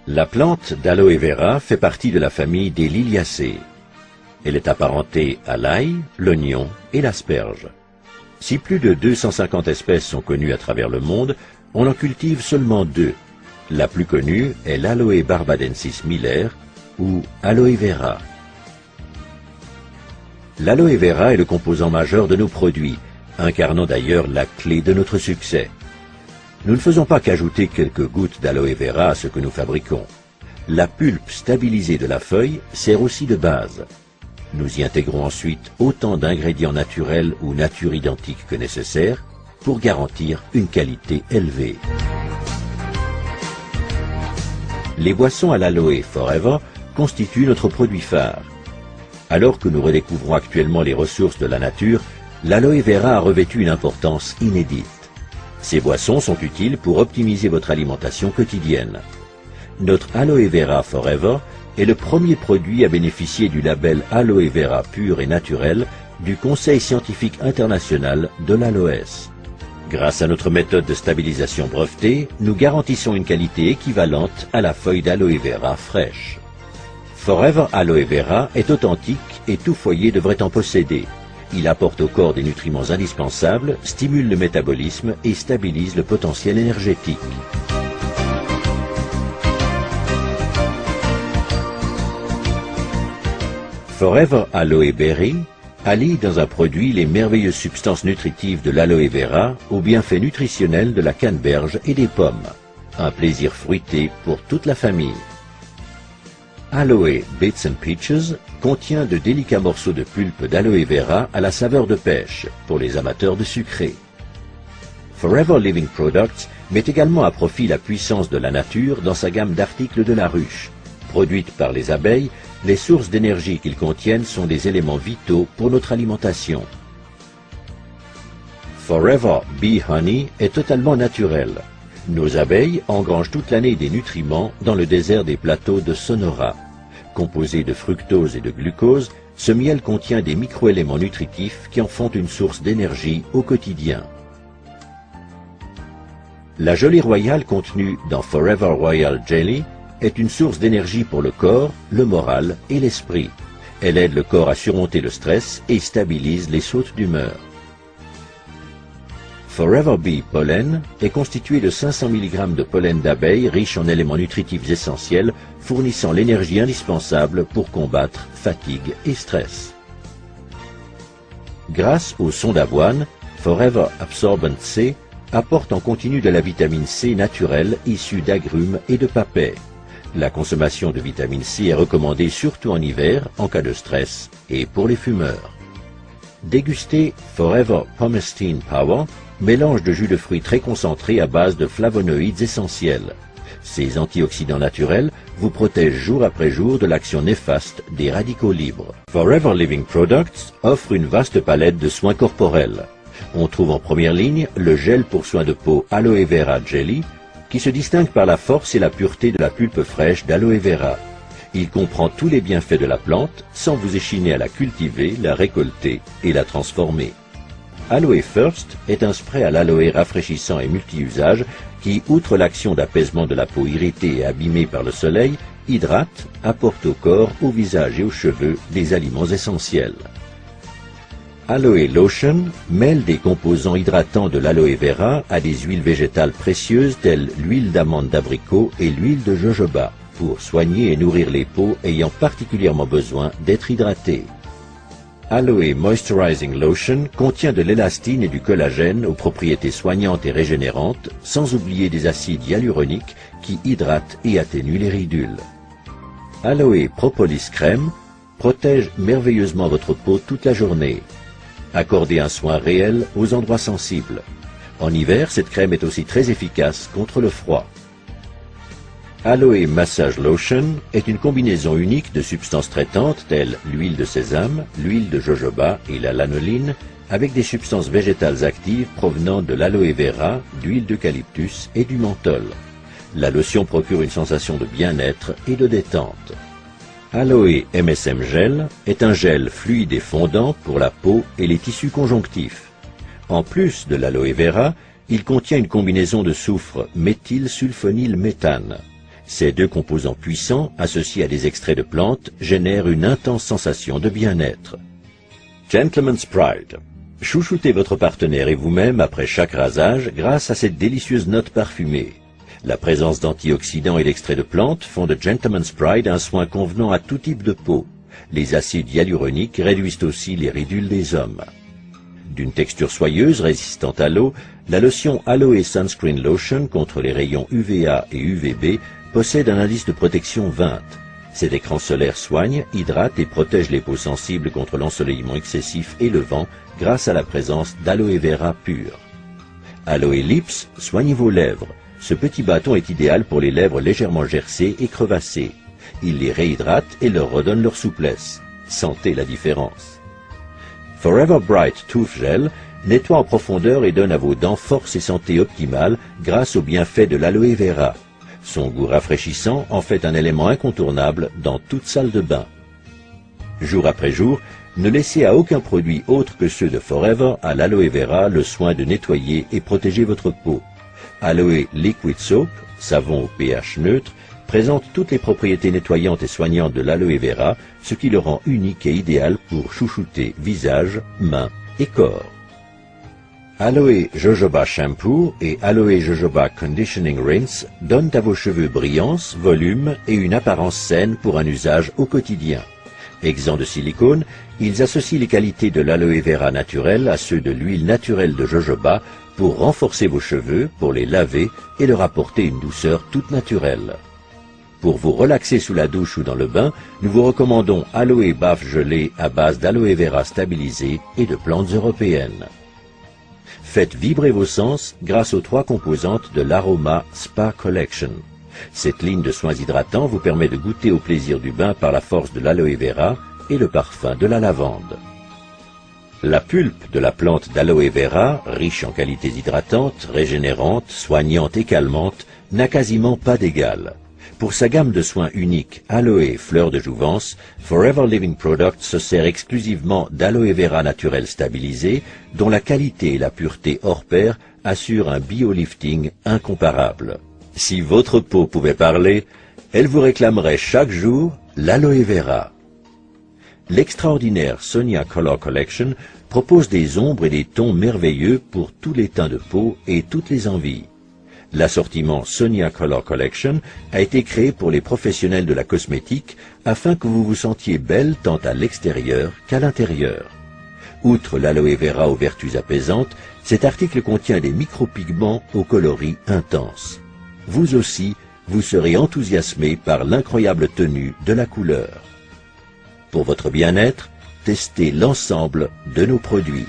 La plante d'aloe vera fait partie de la famille des Liliacées. Elle est apparentée à l'ail, l'oignon et l'asperge. Si plus de 250 espèces sont connues à travers le monde, on en cultive seulement 2. La plus connue est l'Aloe barbadensis Miller ou aloe vera. L'aloe vera est le composant majeur de nos produits, incarnant d'ailleurs la clé de notre succès. Nous ne faisons pas qu'ajouter quelques gouttes d'aloe vera à ce que nous fabriquons. La pulpe stabilisée de la feuille sert aussi de base. Nous y intégrons ensuite autant d'ingrédients naturels ou nature identiques que nécessaire pour garantir une qualité élevée. Les boissons à l'aloe Forever constituent notre produit phare. Alors que nous redécouvrons actuellement les ressources de la nature, l'aloe vera a revêtu une importance inédite. Ces boissons sont utiles pour optimiser votre alimentation quotidienne. Notre aloe vera Forever est le premier produit à bénéficier du label Aloe Vera pur et naturel du Conseil scientifique international de l'aloès. Grâce à notre méthode de stabilisation brevetée, nous garantissons une qualité équivalente à la feuille d'aloe vera fraîche. Forever Aloe Vera est authentique et tout foyer devrait en posséder. Il apporte au corps des nutriments indispensables, stimule le métabolisme et stabilise le potentiel énergétique. Forever Aloe Berry allie dans un produit les merveilleuses substances nutritives de l'aloe vera aux bienfaits nutritionnels de la canneberge et des pommes. Un plaisir fruité pour toute la famille. Aloe Bits and Peaches contient de délicats morceaux de pulpe d'aloe vera à la saveur de pêche pour les amateurs de sucré. Forever Living Products met également à profit la puissance de la nature dans sa gamme d'articles de la ruche. Produites par les abeilles, les sources d'énergie qu'ils contiennent sont des éléments vitaux pour notre alimentation. Forever Bee Honey est totalement naturel. Nos abeilles engrangent toute l'année des nutriments dans le désert des plateaux de Sonora. Composé de fructose et de glucose, ce miel contient des microéléments nutritifs qui en font une source d'énergie au quotidien. La gelée royale contenue dans Forever Royal Jelly est une source d'énergie pour le corps, le moral et l'esprit. Elle aide le corps à surmonter le stress et stabilise les sautes d'humeur. Forever Bee Pollen est constitué de 500 mg de pollen d'abeilles riche en éléments nutritifs essentiels fournissant l'énergie indispensable pour combattre fatigue et stress. Grâce au son d'avoine, Forever Absorbent C apporte en continu de la vitamine C naturelle issue d'agrumes et de papaies. La consommation de vitamine C est recommandée surtout en hiver, en cas de stress, et pour les fumeurs. Dégustez Forever Pomestine Power, mélange de jus de fruits très concentré à base de flavonoïdes essentiels. Ces antioxydants naturels vous protègent jour après jour de l'action néfaste des radicaux libres. Forever Living Products offre une vaste palette de soins corporels. On trouve en première ligne le gel pour soins de peau Aloe Vera Jelly, qui se distingue par la force et la pureté de la pulpe fraîche d'aloe vera. Il comprend tous les bienfaits de la plante sans vous échiner à la cultiver, la récolter et la transformer. Aloe First est un spray à l'aloe rafraîchissant et multi-usage qui, outre l'action d'apaisement de la peau irritée et abîmée par le soleil, hydrate, apporte au corps, au visage et aux cheveux des aliments essentiels. Aloe Lotion mêle des composants hydratants de l'aloe vera à des huiles végétales précieuses telles l'huile d'amande d'abricot et l'huile de jojoba pour soigner et nourrir les peaux ayant particulièrement besoin d'être hydratées. Aloe Moisturizing Lotion contient de l'élastine et du collagène aux propriétés soignantes et régénérantes, sans oublier des acides hyaluroniques qui hydratent et atténuent les ridules. Aloe Propolis Crème protège merveilleusement votre peau toute la journée. Accordez un soin réel aux endroits sensibles. En hiver, cette crème est aussi très efficace contre le froid. Aloe Massage Lotion est une combinaison unique de substances traitantes telles l'huile de sésame, l'huile de jojoba et la lanoline, avec des substances végétales actives provenant de l'aloe vera, d'huile d'eucalyptus et du menthol. La lotion procure une sensation de bien-être et de détente. Aloe MSM Gel est un gel fluide et fondant pour la peau et les tissus conjonctifs. En plus de l'aloe vera, il contient une combinaison de soufre méthylsulfonylméthane. Ces deux composants puissants, associés à des extraits de plantes, génèrent une intense sensation de bien-être. Gentleman's Pride. Chouchoutez votre partenaire et vous-même après chaque rasage grâce à cette délicieuse note parfumée. La présence d'antioxydants et d'extraits de plantes font de Gentleman's Pride un soin convenant à tout type de peau. Les acides hyaluroniques réduisent aussi les ridules des hommes. D'une texture soyeuse résistante à l'eau, la lotion Aloe Sunscreen Lotion contre les rayons UVA et UVB possède un indice de protection 20. Cet écran solaire soigne, hydrate et protège les peaux sensibles contre l'ensoleillement excessif et le vent grâce à la présence d'aloe vera pur. Aloe Lips soigne vos lèvres. Ce petit bâton est idéal pour les lèvres légèrement gercées et crevassées. Il les réhydrate et leur redonne leur souplesse. Sentez la différence. Forever Bright Tooth Gel nettoie en profondeur et donne à vos dents force et santé optimale grâce aux bienfaits de l'aloe vera. Son goût rafraîchissant en fait un élément incontournable dans toute salle de bain. Jour après jour, ne laissez à aucun produit autre que ceux de Forever à l'aloe vera le soin de nettoyer et protéger votre peau. Aloe Liquid Soap, savon au pH neutre, présente toutes les propriétés nettoyantes et soignantes de l'aloe vera, ce qui le rend unique et idéal pour chouchouter visage, mains et corps. Aloe Jojoba Shampoo et Aloe Jojoba Conditioning Rinse donnent à vos cheveux brillance, volume et une apparence saine pour un usage au quotidien. Exempts de silicone, ils associent les qualités de l'aloe vera naturel à ceux de l'huile naturelle de jojoba pour renforcer vos cheveux, pour les laver et leur apporter une douceur toute naturelle. Pour vous relaxer sous la douche ou dans le bain, nous vous recommandons Aloe Baffe Gelée à base d'aloe vera stabilisée et de plantes européennes. Faites vibrer vos sens grâce aux 3 composantes de l'Aroma Spa Collection. Cette ligne de soins hydratants vous permet de goûter au plaisir du bain par la force de l'aloe vera et le parfum de la lavande. La pulpe de la plante d'aloe vera, riche en qualités hydratantes, régénérantes, soignantes et calmantes, n'a quasiment pas d'égal. Pour sa gamme de soins uniques Aloe Fleur de Jouvence, Forever Living Products se sert exclusivement d'aloe vera naturel stabilisé, dont la qualité et la pureté hors pair assurent un biolifting incomparable. Si votre peau pouvait parler, elle vous réclamerait chaque jour l'aloe vera. L'extraordinaire Sonia Color Collection propose des ombres et des tons merveilleux pour tous les teints de peau et toutes les envies. L'assortiment Sonia Color Collection a été créé pour les professionnels de la cosmétique afin que vous vous sentiez belle tant à l'extérieur qu'à l'intérieur. Outre l'aloe vera aux vertus apaisantes, cet article contient des micropigments aux coloris intenses. Vous aussi, vous serez enthousiasmé par l'incroyable tenue de la couleur. Pour votre bien-être, testez l'ensemble de nos produits.